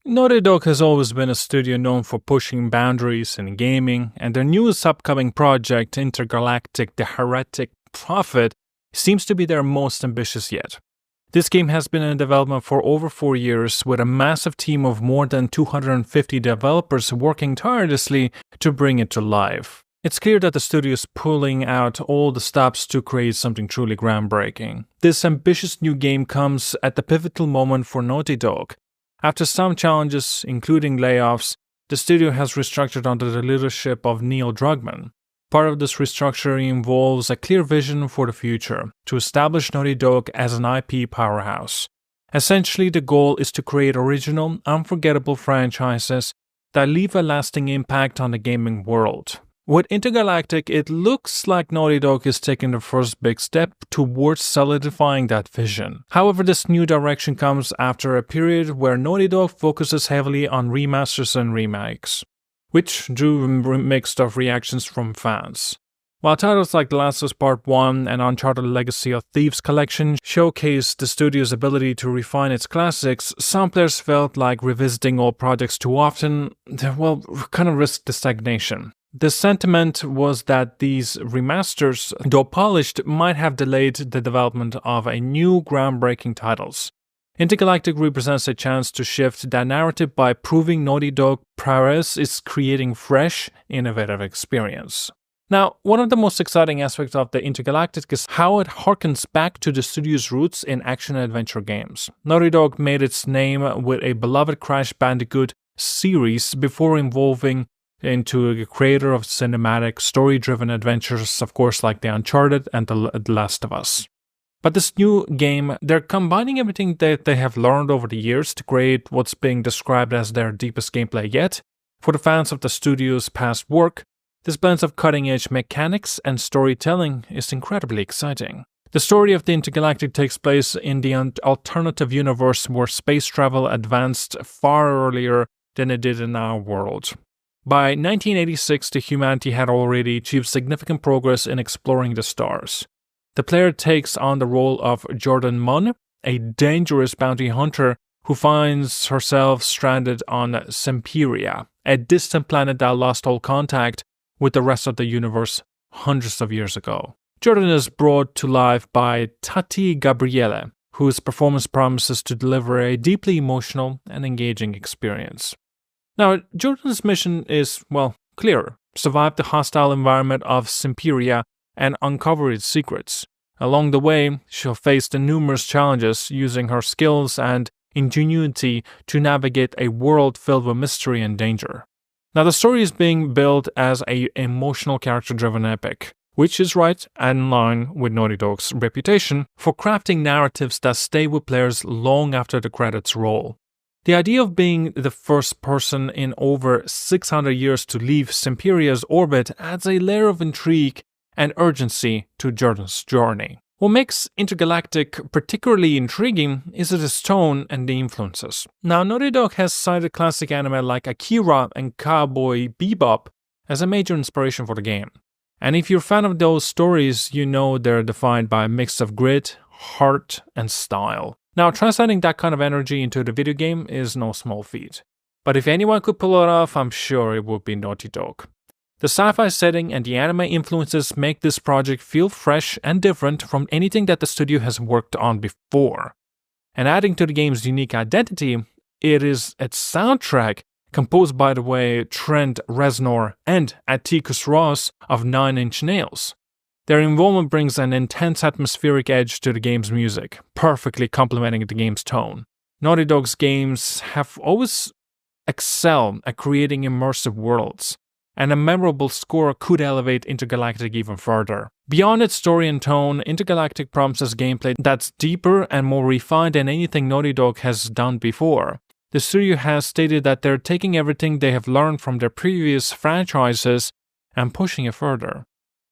Naughty Dog has always been a studio known for pushing boundaries in gaming, and their newest upcoming project, Intergalactic, the Heretic Prophet, seems to be their most ambitious yet. This game has been in development for over 4 years, with a massive team of more than 250 developers working tirelessly to bring it to life. It's clear that the studio is pulling out all the stops to create something truly groundbreaking. This ambitious new game comes at the pivotal moment for Naughty Dog. After some challenges, including layoffs, the studio has restructured under the leadership of Neil Druckmann. Part of this restructuring involves a clear vision for the future, to establish Naughty Dog as an IP powerhouse. Essentially, the goal is to create original, unforgettable franchises that leave a lasting impact on the gaming world. With Intergalactic, it looks like Naughty Dog is taking the first big step towards solidifying that vision. However, this new direction comes after a period where Naughty Dog focuses heavily on remasters and remakes, which drew mixed of reactions from fans. While titles like The Last of Us Part 1 and Uncharted Legacy of Thieves Collection showcased the studio's ability to refine its classics, some players felt like revisiting old projects too often, kind of risked the stagnation. The sentiment was that these remasters, though polished, might have delayed the development of a new groundbreaking titles. Intergalactic represents a chance to shift that narrative by proving Naughty Dog prowess is creating fresh, innovative experience. Now, one of the most exciting aspects of the Intergalactic is how it harkens back to the studio's roots in action-adventure games. Naughty Dog made its name with a beloved Crash Bandicoot series before evolving into a creator of cinematic, story-driven adventures, of course, like the Uncharted and The Last of Us. But this new game, they're combining everything that they have learned over the years to create what's being described as their deepest gameplay yet. For the fans of the studio's past work, this blend of cutting-edge mechanics and storytelling is incredibly exciting. The story of the Intergalactic takes place in the alternative universe where space travel advanced far earlier than it did in our world. By 1986, the humanity had already achieved significant progress in exploring the stars. The player takes on the role of Jordan Mun, a dangerous bounty hunter who finds herself stranded on Sempiria, a distant planet that lost all contact with the rest of the universe hundreds of years ago. Jordan is brought to life by Tati Gabrielle, whose performance promises to deliver a deeply emotional and engaging experience. Now, Jordan's mission is, clear: survive the hostile environment of Sempiria and uncover its secrets. Along the way, she'll face the numerous challenges, using her skills and ingenuity to navigate a world filled with mystery and danger. Now, the story is being built as an emotional, character-driven epic, which is right and in line with Naughty Dog's reputation for crafting narratives that stay with players long after the credits roll. The idea of being the first person in over 600 years to leave Sempiria's orbit adds a layer of intrigue and urgency to Jordan's journey. What makes Intergalactic particularly intriguing is its tone and the influences. Now, Naughty Dog has cited classic anime like Akira and Cowboy Bebop as a major inspiration for the game. And if you're a fan of those stories, you know they're defined by a mix of grit, heart, and style. Now, translating that kind of energy into the video game is no small feat. But if anyone could pull it off, I'm sure it would be Naughty Dog. The sci-fi setting and the anime influences make this project feel fresh and different from anything that the studio has worked on before. And adding to the game's unique identity, it is its soundtrack, composed by the way Trent, Reznor, and Atticus Ross of Nine Inch Nails. Their involvement brings an intense atmospheric edge to the game's music, perfectly complementing the game's tone. Naughty Dog's games have always excelled at creating immersive worlds, and a memorable score could elevate Intergalactic even further. Beyond its story and tone, Intergalactic promises gameplay that's deeper and more refined than anything Naughty Dog has done before. The studio has stated that they're taking everything they have learned from their previous franchises and pushing it further.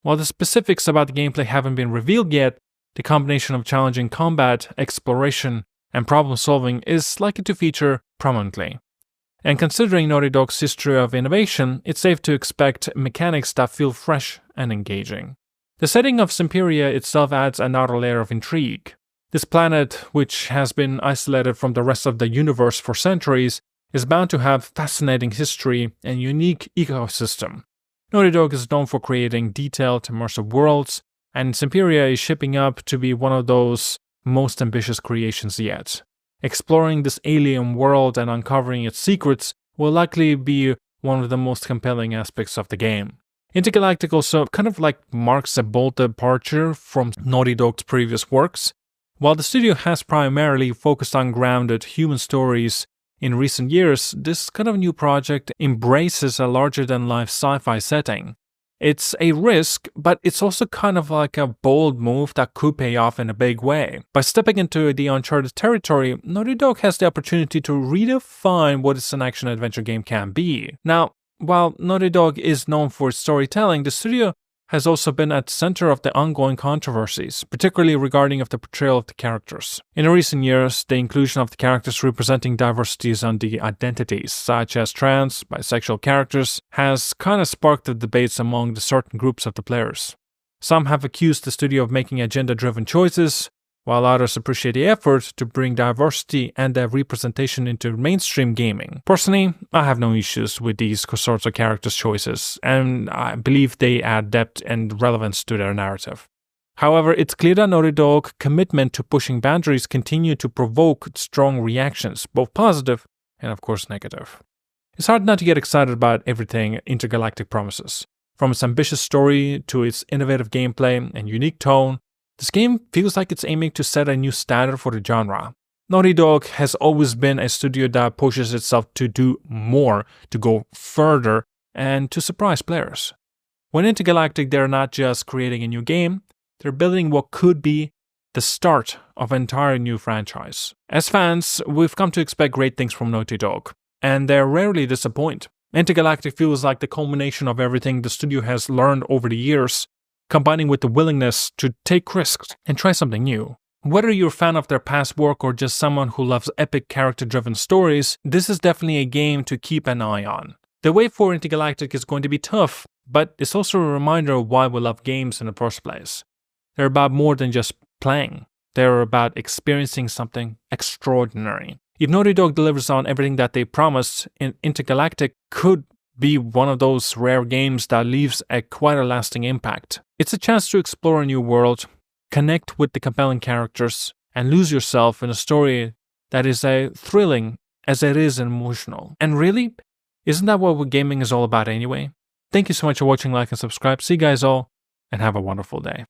While the specifics about the gameplay haven't been revealed yet, the combination of challenging combat, exploration, and problem-solving is likely to feature prominently. And considering Naughty Dog's history of innovation, it's safe to expect mechanics that feel fresh and engaging. The setting of Sempiria itself adds another layer of intrigue. This planet, which has been isolated from the rest of the universe for centuries, is bound to have fascinating history and unique ecosystem. Naughty Dog is known for creating detailed, immersive worlds, and Sempiria is shaping up to be one of those most ambitious creations yet. Exploring this alien world and uncovering its secrets will likely be one of the most compelling aspects of the game. Intergalactic also kind of like marks a bold departure from Naughty Dog's previous works. While the studio has primarily focused on grounded human stories in recent years, this kind of new project embraces a larger-than-life sci-fi setting. It's a risk, but it's also kind of like a bold move that could pay off in a big way. By stepping into the uncharted territory, Naughty Dog has the opportunity to redefine what an action-adventure game can be. Now, while Naughty Dog is known for its storytelling, the studio has also been at the center of the ongoing controversies, particularly regarding the portrayal of the characters. In recent years, the inclusion of the characters representing diversities on the identities, such as trans, bisexual characters, has kind of sparked the debates among the certain groups of the players. Some have accused the studio of making agenda-driven choices, while others appreciate the effort to bring diversity and their representation into mainstream gaming. Personally, I have no issues with these sorts of characters' choices, and I believe they add depth and relevance to their narrative. However, it's clear that Naughty Dog's commitment to pushing boundaries continue to provoke strong reactions, both positive and of course negative. It's hard not to get excited about everything Intergalactic promises. From its ambitious story to its innovative gameplay and unique tone, this game feels like it's aiming to set a new standard for the genre. Naughty Dog has always been a studio that pushes itself to do more, to go further, and to surprise players. When Intergalactic, they're not just creating a new game, they're building what could be the start of an entire new franchise. As fans, we've come to expect great things from Naughty Dog, and they rarely disappoint. Intergalactic feels like the culmination of everything the studio has learned over the years, combining with the willingness to take risks and try something new. Whether you're a fan of their past work or just someone who loves epic character-driven stories, this is definitely a game to keep an eye on. The wait for Intergalactic is going to be tough, but it's also a reminder of why we love games in the first place. They're about more than just playing. They're about experiencing something extraordinary. If Naughty Dog delivers on everything that they promised, Intergalactic could be one of those rare games that leaves quite a lasting impact. It's a chance to explore a new world, connect with the compelling characters, and lose yourself in a story that is as thrilling as it is emotional. And really, isn't that what gaming is all about anyway? Thank you so much for watching, like, and subscribe. See you guys all, and have a wonderful day.